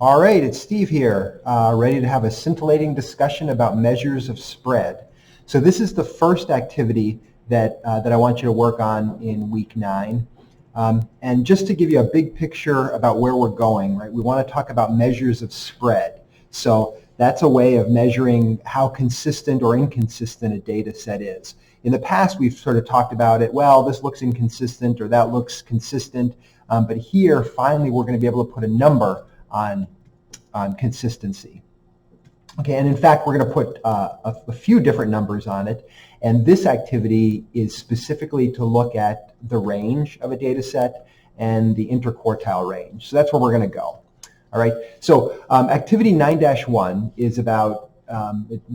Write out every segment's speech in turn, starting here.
All right, it's Steve here, ready to have a scintillating discussion about measures of spread. So this is the first activity that I want you to work on in week 9. And just to give you a big picture about where we're going, right? We want to talk about measures of spread. So that's a way of measuring how consistent or inconsistent a data set is. In the past, we've sort of talked about it, well, this looks inconsistent or that looks consistent. But here, finally, we're going to be able to put a number on consistency. Okay, and in fact, we're going to put a few different numbers on it. And this activity is specifically to look at the range of a data set and the interquartile range. So that's where we're going to go. All right, so activity 9-1 is about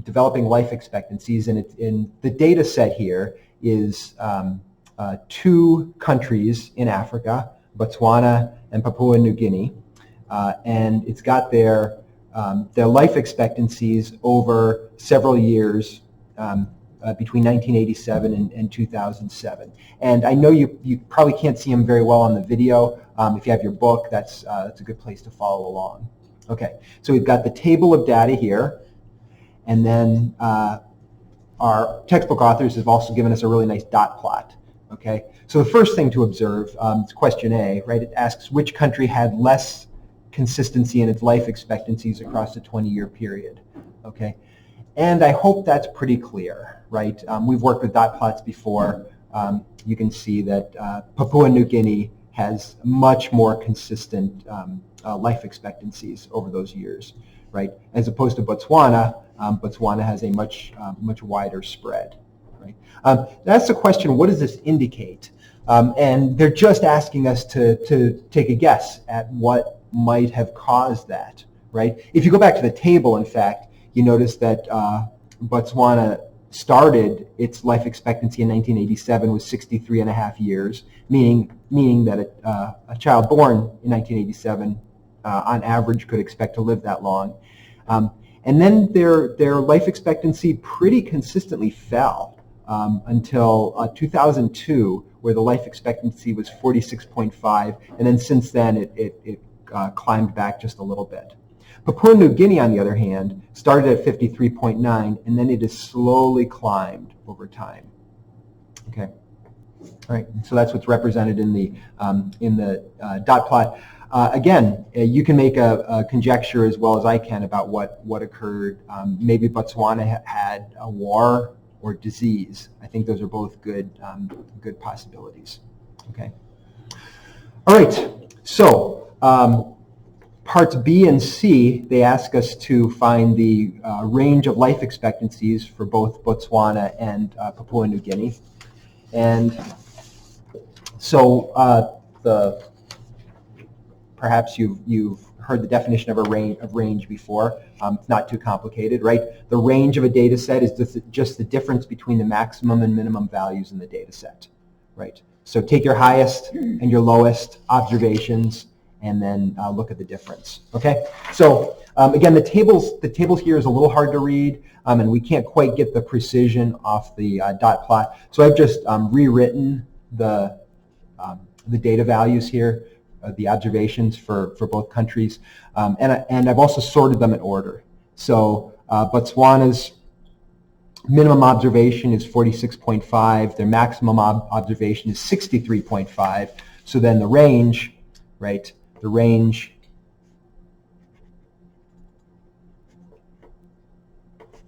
developing life expectancies, and in the data set here is 2 countries in Africa, Botswana and Papua New Guinea. And it's got their life expectancies over several years between 1987 and 2007. And I know you probably can't see them very well on the video. If you have your book, that's a good place to follow along. Okay, so we've got the table of data here, and then our textbook authors have also given us a really nice dot plot. Okay, so the first thing to observe, it's question A, right? It asks which country had less consistency in its life expectancies across a 20-year period. Okay, and I hope that's pretty clear, right? We've worked with dot plots before. You can see that Papua New Guinea has much more consistent life expectancies over those years, right? As opposed to Botswana. Botswana has a much wider spread. Right? That's the question, what does this indicate? And they're just asking us to take a guess at what might have caused that, right? If you go back to the table, in fact, you notice that Botswana started its life expectancy in 1987 with 63.5 years, meaning that a child born in 1987 on average could expect to live that long. And then their life expectancy pretty consistently fell until 2002, where the life expectancy was 46.5, and then since then it climbed back just a little bit. Papua New Guinea, on the other hand, started at 53.9, and then it has slowly climbed over time. Okay, all right. So that's what's represented in the dot plot. Again, you can make a conjecture as well as I can about what occurred. Maybe Botswana had a war or disease. I think those are both good possibilities. Okay. All right. So parts B and C, they ask us to find the range of life expectancies for both Botswana and Papua New Guinea. And so perhaps you've heard the definition of range before. It's not too complicated, right? The range of a data set is just the difference between the maximum and minimum values in the data set, right? So take your highest and your lowest observations and then look at the difference, okay? So again, the tables here is a little hard to read, and we can't quite get the precision off the dot plot. So I've just rewritten the data values here, the observations for both countries, and I've also sorted them in order. So Botswana's minimum observation is 46.5. Their maximum observation is 63.5. So then the range, right? The range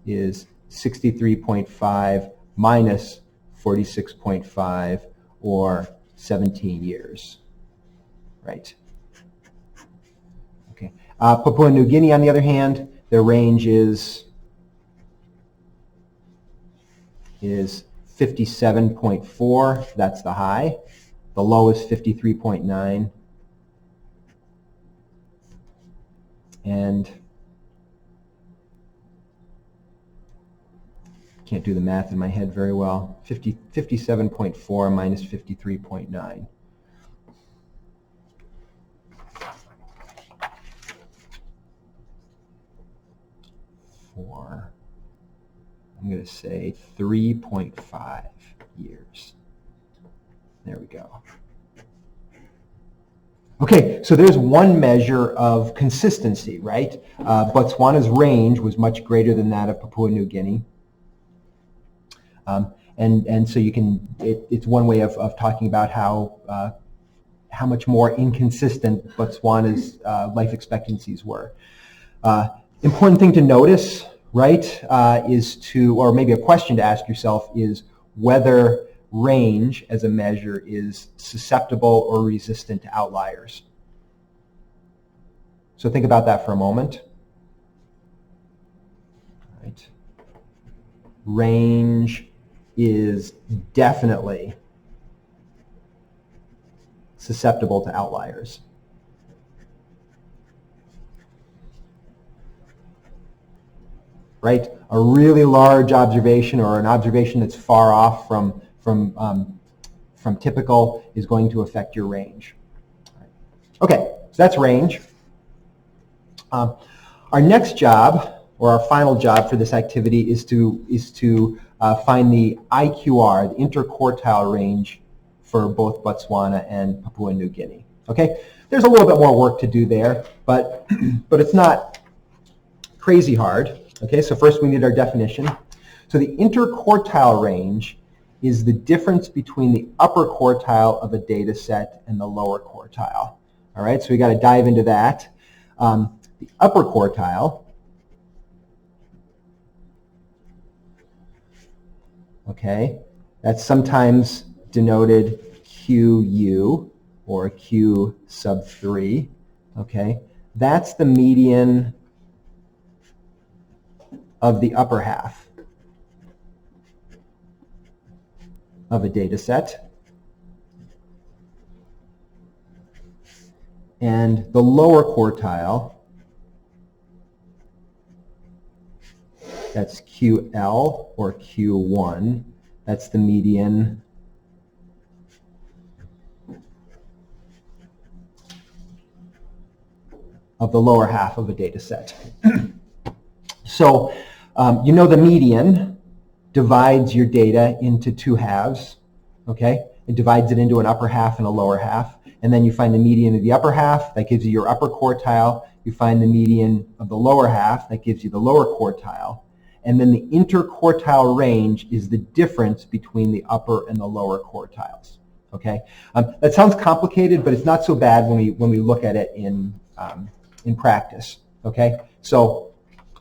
is 63.5 minus 46.5, or 17 years. Right. Okay. Papua New Guinea, on the other hand, their range is 57.4. That's the high. The low is 53.9. And can't do the math in my head very well. 57.4 minus 53.9. I'm going to say 3.5 years. There we go. Okay, so there's one measure of consistency, right? Botswana's range was much greater than that of Papua New Guinea. And so you can, it's one way of talking about how much more inconsistent Botswana's life expectancies were. Important thing to notice, right, is to, or maybe a question to ask yourself is whether range as a measure is susceptible or resistant to outliers. So think about that for a moment. Right. Range is definitely susceptible to outliers. Right? A really large observation or an observation that's far off from typical is going to affect your range. Okay, so that's range. Our next job, or our final job for this activity, is to find the IQR, the interquartile range, for both Botswana and Papua New Guinea. Okay, there's a little bit more work to do there, but it's not crazy hard. Okay, so first we need our definition. So the interquartile range is the difference between the upper quartile of a data set and the lower quartile. All right, so we got to dive into that. The upper quartile, okay, that's sometimes denoted QU or Q sub 3. Okay, that's the median of the upper half of a data set. And the lower quartile, that's QL or Q1, that's the median of the lower half of a data set. So you know the median divides your data into two halves, okay? It divides it into an upper half and a lower half, and then you find the median of the upper half, that gives you your upper quartile. You find the median of the lower half, that gives you the lower quartile. And then the interquartile range is the difference between the upper and the lower quartiles, okay? That sounds complicated, but it's not so bad when we look at it in practice, okay? So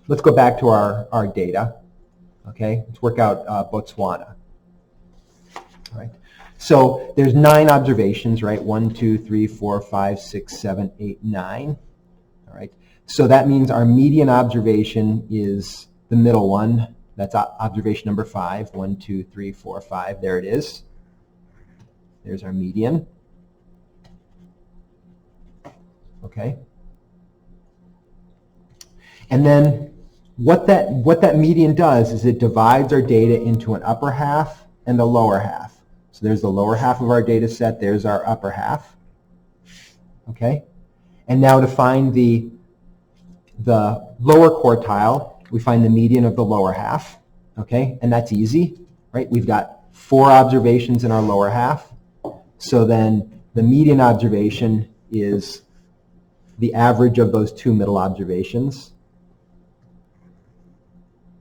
let's go back to our data, okay? Let's work out Botswana. All right. So there's 9 observations, right? 1, 2, 3, 4, 5, 6, 7, 8, 9. All right. So that means our median observation is the middle one. That's observation number 5. 1, 2, 3, 4, 5. There it is. There's our median. Okay. And then what that median does is it divides our data into an upper half and a lower half. So there's the lower half of our data set, there's our upper half. Okay? And now to find the lower quartile, we find the median of the lower half. Okay? And that's easy, right? We've got 4 observations in our lower half. So then the median observation is the average of those 2 middle observations.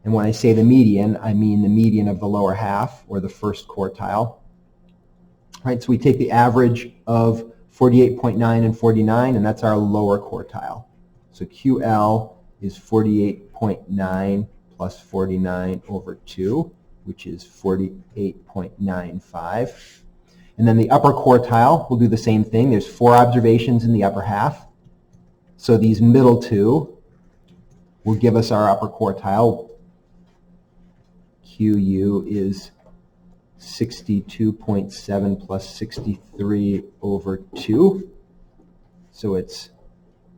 And when I say the median, I mean the median of the lower half, or the first quartile. Right, so we take the average of 48.9 and 49, and that's our lower quartile. So QL is 48.9 plus 49 over 2, which is 48.95. And then the upper quartile, we'll do the same thing. There's 4 observations in the upper half. So these middle 2 will give us our upper quartile. QU is 62.7 plus 63 over 2. So it's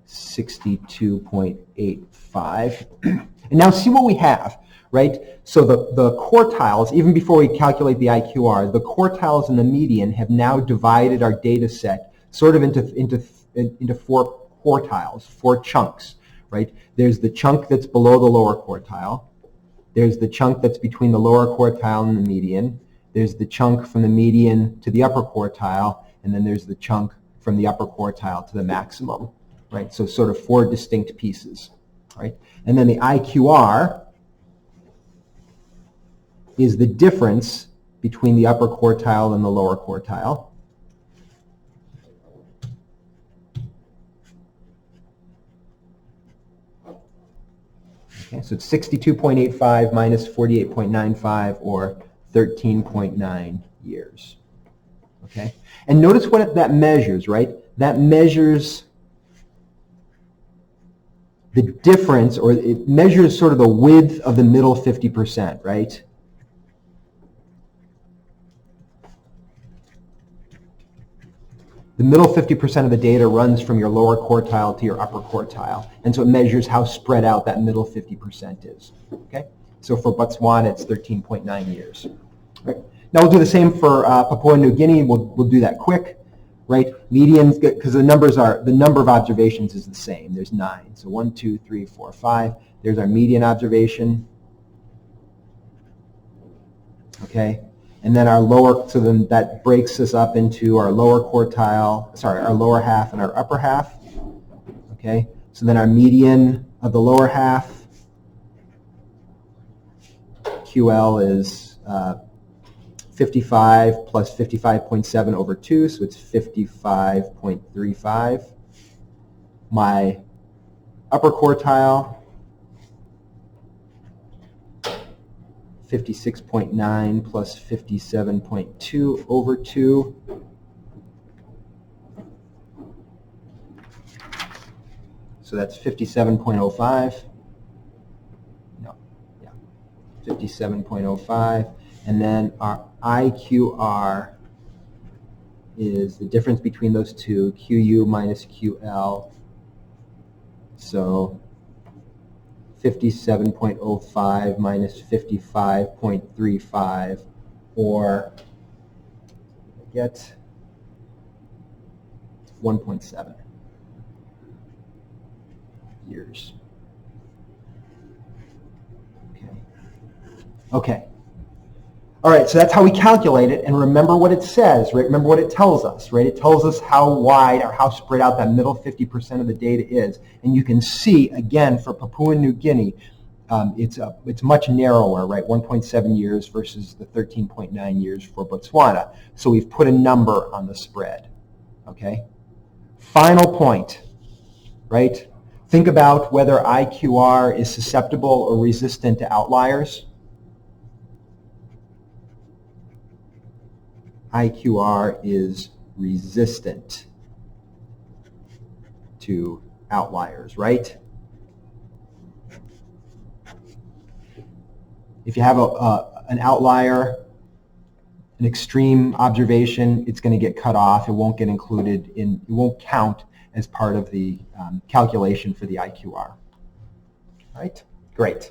62.85. And now see what we have, right? So the quartiles, even before we calculate the IQR, the quartiles and the median have now divided our data set sort of into 4 quartiles, 4 chunks, right? There's the chunk that's below the lower quartile. There's the chunk that's between the lower quartile and the median. There's the chunk from the median to the upper quartile, and then there's the chunk from the upper quartile to the maximum, right? So sort of 4 distinct pieces, right? And then the IQR is the difference between the upper quartile and the lower quartile. Okay, so it's 62.85 minus 48.95, or 13.9 years. Okay, and notice what that measures, right? That measures the difference, or it measures sort of the width of the middle 50%, right? The middle 50% of the data runs from your lower quartile to your upper quartile, and so it measures how spread out that middle 50% is. Okay, so for Botswana, it's 13.9 years. Right. Now we'll do the same for Papua New Guinea. We'll do that quick, right? Medians, because the number of observations is the same. There's 9. So 1, 2, 3, 4, 5. There's our median observation. Okay. And then our lower, so then that breaks us up into our lower quartile, sorry, our lower half and our upper half. Okay, so then our median of the lower half, QL is 55 plus 55.7 over 2, so it's 55.35. My upper quartile, 56.9 plus 57.2 over 2. So that's 57.05. No, yeah, 57.05. And then our IQR is the difference between those two, QU minus QL. So 57.05 minus 55.35, or get 1.7 years. Okay. All right, so that's how we calculate it, and remember what it says, right? Remember what it tells us, right? It tells us how wide or how spread out that middle 50% of the data is. And you can see, again, for Papua New Guinea, it's much narrower, right? 1.7 years versus the 13.9 years for Botswana. So we've put a number on the spread, okay? Final point, right? Think about whether IQR is susceptible or resistant to outliers. IQR is resistant to outliers, right? If you have an outlier, an extreme observation, it's going to get cut off. It won't get included in, it won't count as part of the calculation for the IQR. Right? Great.